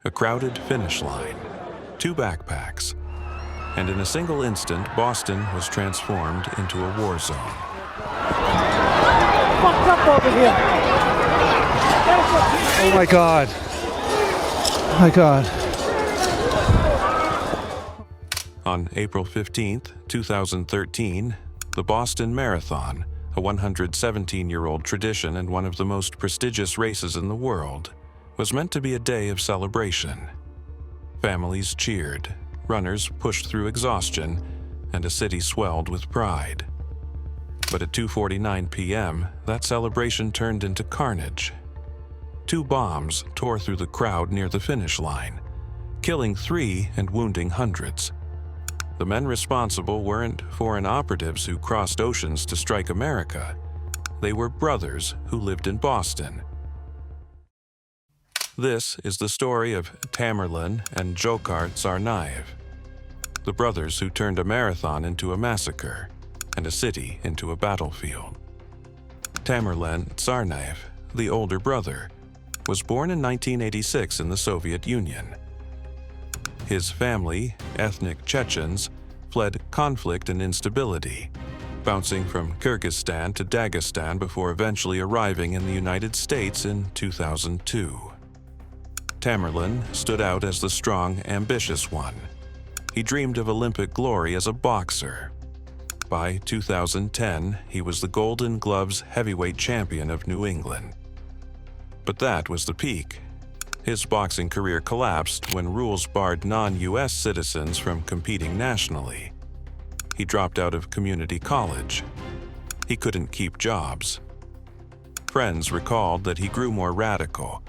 A crowded finish line, 2 backpacks, and in a single instant, Boston was transformed into a war zone. Fucked up over here. Oh my God. Oh my God. On April 15th, 2013, the Boston Marathon, a 117-year-old tradition and one of the most prestigious races in the world, was meant to be a day of celebration. Families cheered, runners pushed through exhaustion, and a city swelled with pride. But at 2:49 p.m., that celebration turned into carnage. 2 bombs tore through the crowd near the finish line, killing 3 and wounding hundreds. The men responsible weren't foreign operatives who crossed oceans to strike America. They were brothers who lived in Boston. This is the story of Tamerlan and Dzhokhar Tsarnaev, the brothers who turned a marathon into a massacre and a city into a battlefield. Tamerlan Tsarnaev, the older brother, was born in 1986 in the Soviet Union. His family, ethnic Chechens, fled conflict and instability, bouncing from Kyrgyzstan to Dagestan before eventually arriving in the United States in 2002. Tamerlan stood out as the strong, ambitious one. He dreamed of Olympic glory as a boxer. By 2010, he was the Golden Gloves heavyweight champion of New England. But that was the peak. His boxing career collapsed when rules barred non-US citizens from competing nationally. He dropped out of community college. He couldn't keep jobs. Friends recalled that he grew more radical,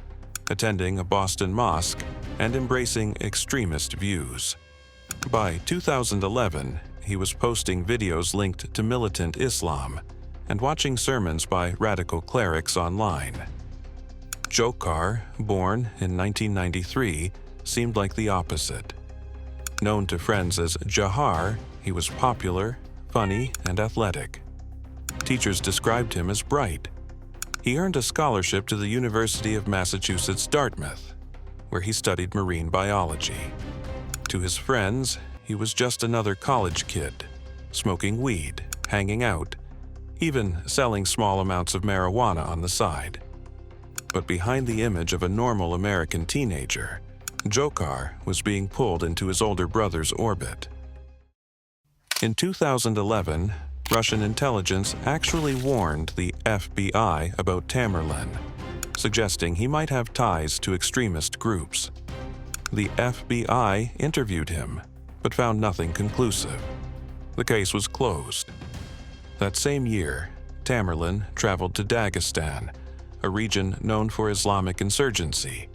attending a Boston mosque and embracing extremist views. By 2011, he was posting videos linked to militant Islam and watching sermons by radical clerics online. Dzhokhar, born in 1993, seemed like the opposite. Known to friends as Jahar, he was popular, funny, and athletic. Teachers described him as bright. He earned a scholarship to the University of Massachusetts Dartmouth, where he studied marine biology. To his friends, he was just another college kid, smoking weed, hanging out, even selling small amounts of marijuana on the side. But behind the image of a normal American teenager, Dzhokhar was being pulled into his older brother's orbit. In 2011, Russian intelligence actually warned the FBI about Tamerlan, suggesting he might have ties to extremist groups. The FBI interviewed him, but found nothing conclusive. The case was closed. That same year, Tamerlan traveled to Dagestan, a region known for Islamic insurgency.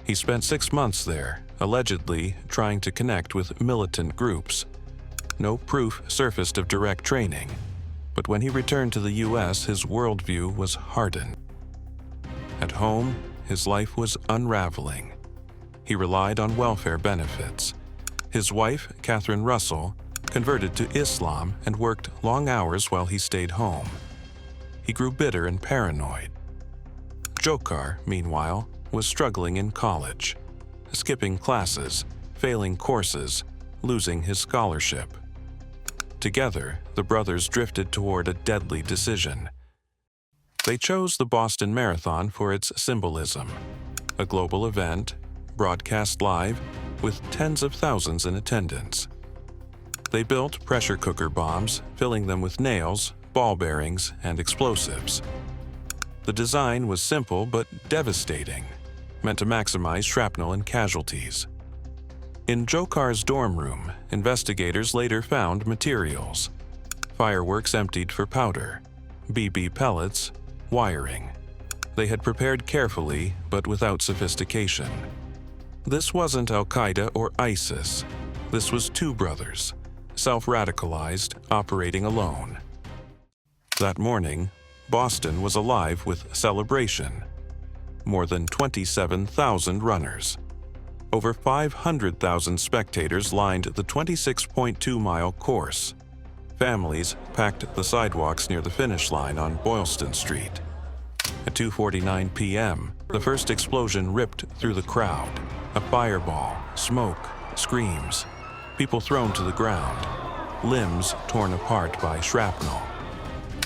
He spent 6 months there, allegedly trying to connect with militant groups. No proof surfaced of direct training, but when he returned to the US, his worldview was hardened. At home, his life was unraveling. He relied on welfare benefits. His wife, Catherine Russell, converted to Islam and worked long hours while he stayed home. He grew bitter and paranoid. Dzhokhar, meanwhile, was struggling in college, skipping classes, failing courses, losing his scholarship. Together, the brothers drifted toward a deadly decision. They chose the Boston Marathon for its symbolism, a global event, broadcast live, with tens of thousands in attendance. They built pressure cooker bombs, filling them with nails, ball bearings, and explosives. The design was simple but devastating, meant to maximize shrapnel and casualties. In Dzhokhar's dorm room, investigators later found materials: fireworks emptied for powder, BB pellets, wiring. They had prepared carefully, but without sophistication. This wasn't Al-Qaeda or ISIS. This was 2 brothers, self-radicalized, operating alone. That morning, Boston was alive with celebration. More than 27,000 runners. Over 500,000 spectators lined the 26.2-mile course. Families packed the sidewalks near the finish line on Boylston Street. At 2:49 p.m., the first explosion ripped through the crowd, A fireball, smoke, screams, people thrown to the ground, limbs torn apart by shrapnel.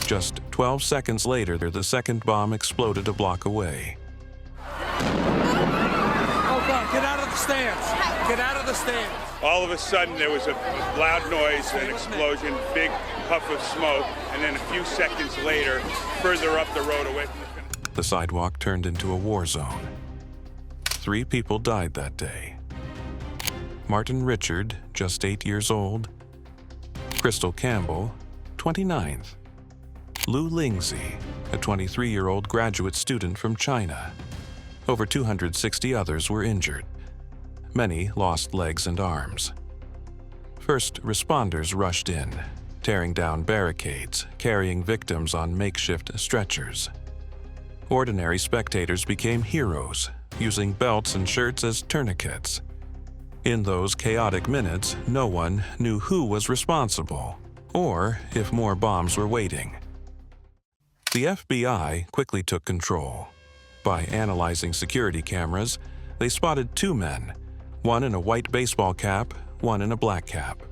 Just 12 seconds later, the second bomb exploded a block away. Oh God, get out of the stands! Get out of the stands! All of a sudden, there was a loud noise, an explosion, big puff of smoke, and then a few seconds later, further up the road away from the finish. The sidewalk turned into a war zone. 3 people died that day. Martin Richard, just 8 years old. Crystal Campbell, 29th. Lu Lingzi, a 23-year-old graduate student from China. Over 260 others were injured. Many lost legs and arms. First responders rushed in, tearing down barricades, carrying victims on makeshift stretchers. Ordinary spectators became heroes, using belts and shirts as tourniquets. In those chaotic minutes, no one knew who was responsible, or if more bombs were waiting. The FBI quickly took control. By analyzing security cameras, they spotted 2 men, one in a white baseball cap, one in a black cap.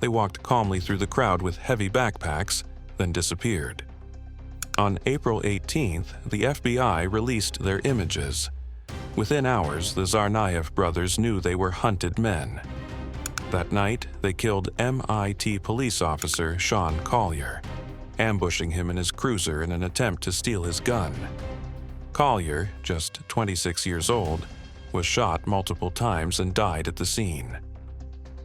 They walked calmly through the crowd with heavy backpacks, then disappeared. On April 18th, the FBI released their images. Within hours, the Tsarnaev brothers knew they were hunted men. That night, they killed MIT police officer Sean Collier, ambushing him in his cruiser in an attempt to steal his gun. Collier, just 26 years old, was shot multiple times and died at the scene.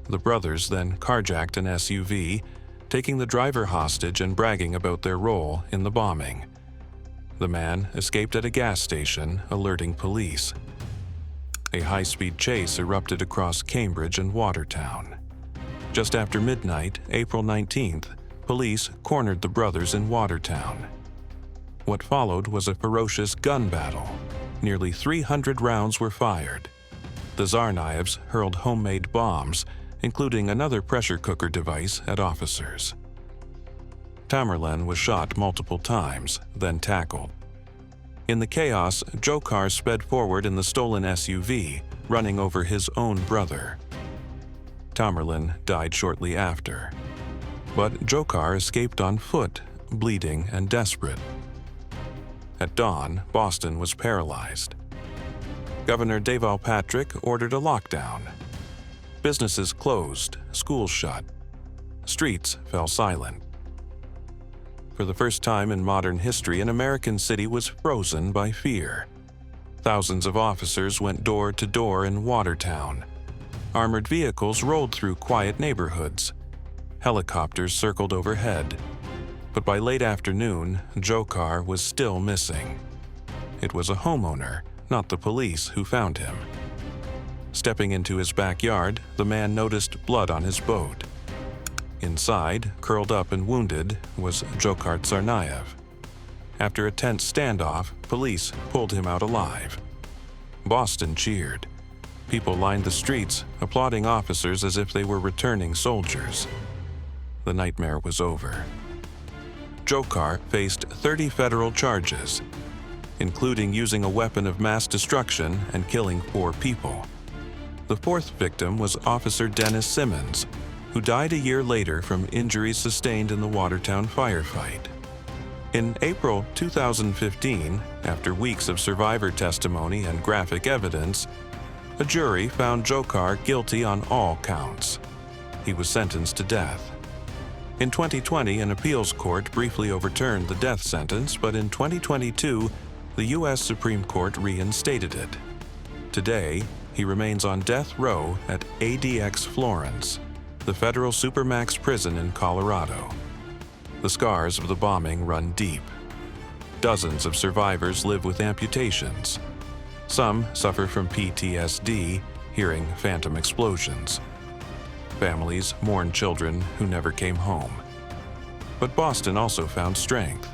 The brothers then carjacked an SUV, taking the driver hostage and bragging about their role in the bombing. The man escaped at a gas station, alerting police. A high-speed chase erupted across Cambridge and Watertown. Just after midnight, April 19th, police cornered the brothers in Watertown. What followed was a ferocious gun battle. Nearly 300 rounds were fired. The Tsarnaevs hurled homemade bombs, including another pressure cooker device, at officers. Tamerlan was shot multiple times, then tackled. In the chaos, Dzhokhar sped forward in the stolen SUV, running over his own brother. Tamerlan died shortly after. But Dzhokhar escaped on foot, bleeding and desperate. At dawn, Boston was paralyzed. Governor Deval Patrick ordered a lockdown. Businesses closed, schools shut. Streets fell silent. For the first time in modern history, an American city was frozen by fear. Thousands of officers went door to door in Watertown. Armored vehicles rolled through quiet neighborhoods. Helicopters circled overhead. But by late afternoon, Dzhokhar was still missing. It was a homeowner, not the police, who found him. Stepping into his backyard, the man noticed blood on his boat. Inside, curled up and wounded, was Dzhokhar Tsarnaev. After a tense standoff, police pulled him out alive. Boston cheered. People lined the streets, applauding officers as if they were returning soldiers. The nightmare was over. Dzhokhar faced 30 federal charges, including using a weapon of mass destruction and killing 4 people. The 4th victim was Officer Dennis Simmons, who died a year later from injuries sustained in the Watertown firefight. In April 2015, after weeks of survivor testimony and graphic evidence, a jury found Dzhokhar guilty on all counts. He was sentenced to death. In 2020, an appeals court briefly overturned the death sentence, but in 2022, the U.S. Supreme Court reinstated it. Today, he remains on death row at ADX Florence, the federal supermax prison in Colorado. The scars of the bombing run deep. Dozens of survivors live with amputations. Some suffer from PTSD, hearing phantom explosions. Families mourn children who never came home. But Boston also found strength.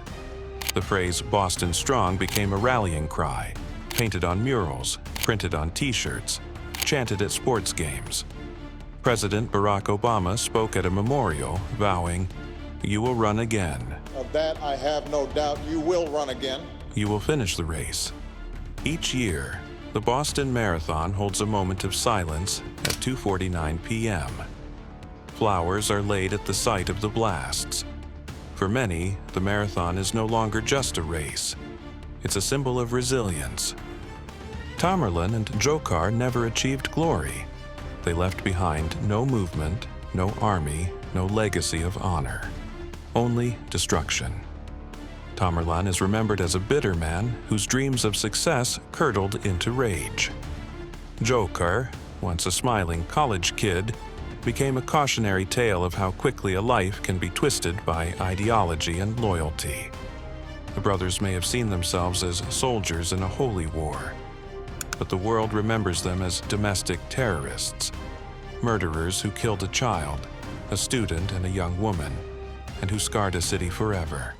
The phrase "Boston Strong" became a rallying cry, painted on murals, printed on T-shirts, chanted at sports games. President Barack Obama spoke at a memorial, vowing, "You will run again. Of that I have no doubt. You will run again. You will finish the race." Each year, The Boston Marathon holds a moment of silence at 2:49 p.m. Flowers are laid at the site of the blasts. For many, the marathon is no longer just a race. It's a symbol of resilience. Tamerlan and Dzhokhar never achieved glory. They left behind no movement, no army, no legacy of honor. Only destruction. Tamerlan is remembered as a bitter man whose dreams of success curdled into rage. Dzhokhar, once a smiling college kid, became a cautionary tale of how quickly a life can be twisted by ideology and loyalty. The brothers may have seen themselves as soldiers in a holy war, but the world remembers them as domestic terrorists, murderers who killed a child, a student and a young woman, and who scarred a city forever.